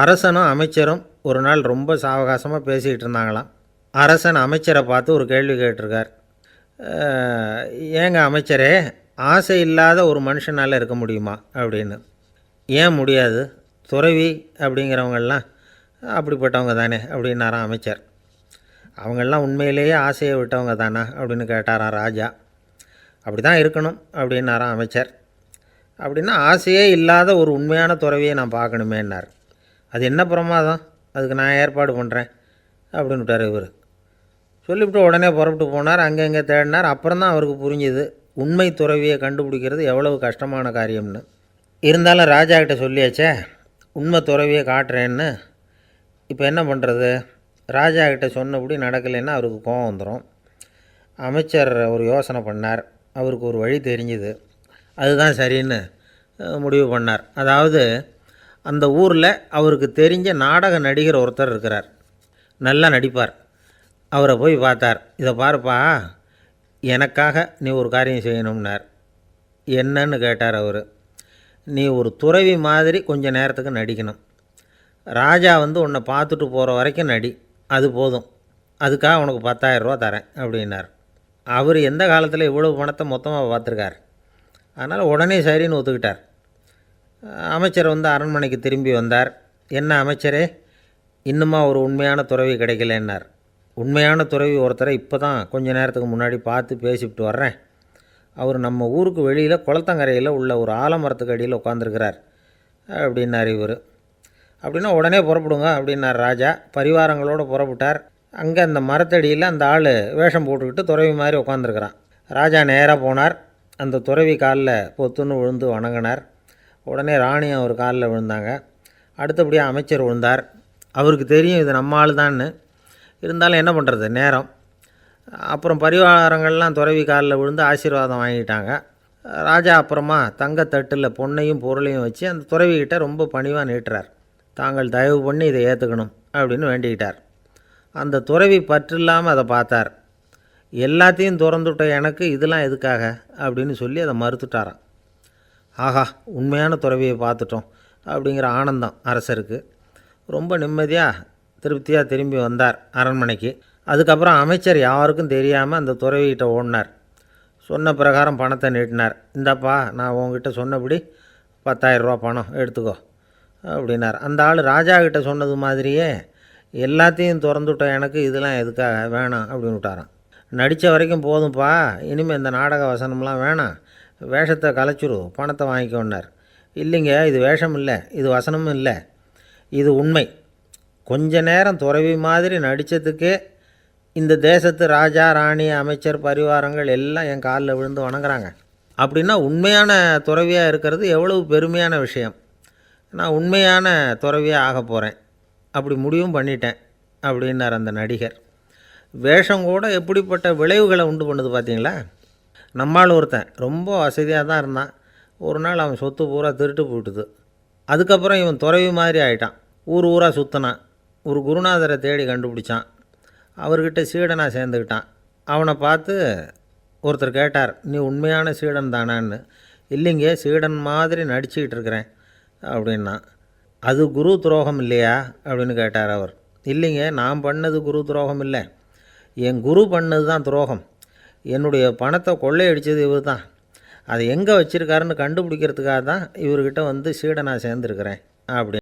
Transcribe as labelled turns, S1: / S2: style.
S1: அரசனும் அமைச்சரும் ஒரு நாள் ரொம்ப சாவகாசமாக பேசிக்கிட்டு இருந்தாங்களாம். அரசன் அமைச்சரை பார்த்து ஒரு கேள்வி கேட்டிருக்கார். ஏங்க அமைச்சரே, ஆசை இல்லாத ஒரு மனுஷனால் இருக்க முடியுமா அப்படின்னு. ஏன் முடியாது, துறவி அப்படிங்கிறவங்கெல்லாம் அப்படிப்பட்டவங்க தானே அப்படின்னாராம் அமைச்சர். அவங்கெல்லாம் உண்மையிலேயே ஆசையை விட்டவங்க தானா அப்படின்னு கேட்டாராம் ராஜா. அப்படி தான் இருக்கணும் அப்படின்னாராம் அமைச்சர். அப்படின்னா ஆசையே இல்லாத ஒரு உண்மையான துறவியை நான் பார்க்கணுமேன்னார். அது என்ன பிரமாதம், அதுக்கு நான் ஏற்பாடு பண்ணுறேன் அப்படின்னு விட்டார் இவர். சொல்லிவிட்டு உடனே புறப்பட்டு போனார். அங்கே தேடினார். அப்புறம் தான் அவருக்கு புரிஞ்சுது உண்மை துறவியை கண்டுபிடிக்கிறது எவ்வளவு கஷ்டமான காரியம்னு. இருந்தாலும் ராஜா கிட்ட சொல்லியாச்சே உண்மை துறவியை காட்டுறேன்னு. இப்போ என்ன பண்ணுறது? ராஜா கிட்ட சொன்னபடி நடக்கலைன்னா அவருக்கு கோபம் வந்துடும். அமைச்சர் ஒரு யோசனை பண்ணார். அவருக்கு ஒரு வழி தெரிஞ்சுது. அதுதான் சரின்னு முடிவு பண்ணார். அதாவது அந்த ஊரில் அவருக்கு தெரிஞ்ச நாடக நடிகர் ஒருத்தர் இருக்கிறார், நல்லா நடிப்பார். அவரை போய் பார்த்தார். இதை பாருப்பா, எனக்காக நீ ஒரு காரியம் செய்யணும்னார். என்னன்னு கேட்டார் அவர். நீ ஒரு துறவி மாதிரி கொஞ்சம் நேரத்துக்கு நடிக்கணும். ராஜா உன்னை பார்த்துட்டு போகிற வரைக்கும் நடி, அது போதும். அதுக்காக உனக்கு 10,000 ரூபா தரேன் அப்படின்னார். அவர் எந்த காலத்தில் இவ்வளோ பணத்தை மொத்தமாக பார்த்துருக்கார். அதனால் உடனே சரின்னு ஒத்துக்கிட்டார். அமைச்சர் அரண்மனைக்கு திரும்பி வந்தார். என்ன அமைச்சரே, இன்னுமா ஒரு உண்மையான துறவி கிடைக்கலன்னார். உண்மையான துறவி ஒருத்தரை இப்போ தான் கொஞ்ச நேரத்துக்கு முன்னாடி பார்த்து பேசிவிட்டு வர்றேன். அவர் நம்ம ஊருக்கு வெளியில் குளத்தங்கரையில் உள்ள ஒரு ஆலமரத்துக்கு அடியில் உட்காந்துருக்கிறார் அப்படின்னார் இவர். அப்படின்னா உடனே புறப்படுங்க அப்படின்னார் ராஜா. பரிவாரங்களோடு புறப்பட்டார். அங்கே அந்த மரத்தடியில் அந்த ஆள் வேஷம் போட்டுக்கிட்டு துறவி மாதிரி உட்காந்துருக்கிறான். ராஜா நேராக போனார். அந்த துறவி காலில் பொத்துன்னு விழுந்து வணங்கினார். உடனே ராணியும் அவர் காலில் விழுந்தாங்க. அடுத்தபடியாக அமைச்சர் விழுந்தார். அவருக்கு தெரியும் இது நம்ம ஆள் தான்னு. இருந்தாலும் என்ன பண்ணுறது, நேரம். அப்புறம் பரிவாரங்கள்லாம் துறவி காலில் விழுந்து ஆசீர்வாதம் வாங்கிட்டாங்க. ராஜா அப்புறமா தங்கத்தட்டில் பொன்னையும் பொருளையும் வச்சு அந்த துறவிக்கிட்ட ரொம்ப பணிவாக நீட்டுறார். தாங்கள் தயவு பண்ணி இதை ஏற்றுக்கணும் அப்படின்னு வேண்டிக்கிட்டார். அந்த துறவி பற்றில்லாமல் அதை பார்த்தார். எல்லாத்தையும் திறந்துவிட்ட எனக்கு இதெல்லாம் எதுக்காக அப்படின்னு சொல்லி அதை மறுத்துட்டாராம். ஆஹா, உண்மையான துறவியை பார்த்துட்டோம் அப்படிங்கிற ஆனந்தம் அரசருக்கு. ரொம்ப நிம்மதியாக திருப்தியாக திரும்பி வந்தார் அரண்மனைக்கு. அதுக்கப்புறம் அமைச்சர் யாருக்கும் தெரியாமல் அந்த துறவிகிட்ட ஓடினார். சொன்ன பிரகாரம் பணத்தை நீட்டினார். இந்தாப்பா, நான் உங்ககிட்ட சொன்னபடி 10,000 ரூபா பணம் எடுத்துக்கோ அப்படின்னார். அந்த ஆள் ராஜா கிட்ட சொன்னது மாதிரியே எல்லாத்தையும் திறந்துவிட்ட எனக்கு இதெல்லாம் எதுக்காக வேணாம் அப்படின்னு விட்டாரான். நடித்த வரைக்கும் போதும்ப்பா, இனிமேல் இந்த நாடக வசனம்லாம் வேணாம், வேஷத்தை கலைச்சிரு, பணத்தை வாங்கிக்கோன்னார். இல்லைங்க, இது வேஷம் இல்லை, இது வசனமும் இல்லை, இது உண்மை. கொஞ்ச நேரம் துறவி மாதிரி நடித்ததுக்கே இந்த தேசத்து ராஜா, ராணி, அமைச்சர், பரிவாரங்கள் எல்லாம் என் காலில் விழுந்து வணங்குறாங்க. அப்படின்னா உண்மையான துறவியாக இருக்கிறது எவ்வளவு பெருமையான விஷயம். நான் உண்மையான துறவியாக ஆக போகிறேன், அப்படி முடிவும் பண்ணிட்டேன் அப்படின்னார் அந்த நடிகர். வேஷம் கூட எப்படிப்பட்ட விளைவுகளை உண்டு பண்ணுது பார்த்தீங்களா. நம்மால் ஒருத்தன் ரொம்ப வசதியாக தான் இருந்தான். ஒரு நாள் அவன் சொத்து பூரா திருட்டு போயிட்டுது. அதுக்கப்புறம் இவன் துறவி மாதிரி ஆகிட்டான். ஊர் ஊராக சுற்றினான். ஒரு குருநாதரை தேடி கண்டுபிடிச்சான். அவர்கிட்ட சீடனாக சேர்ந்துக்கிட்டான். அவனை பார்த்து ஒருத்தர் கேட்டார், நீ உண்மையான சீடன் தானான்னு. இல்லைங்க, சீடன் மாதிரி நடிச்சுக்கிட்டு இருக்கிறேன் அப்படின்னா. அது குரு துரோகம் இல்லையா அப்படின்னு கேட்டார் அவர். இல்லைங்க, நான் பண்ணது குரு துரோகம் இல்லை, என் குரு பண்ணது தான் துரோகம். என்னுடைய பணத்தை கொள்ளையடித்தது இவர் தான். அதை எங்கே வச்சுருக்காருன்னு கண்டுபிடிக்கிறதுக்காக தான் இவர்கிட்ட சீடனாக சேர்ந்துருக்கிறேன் அப்படி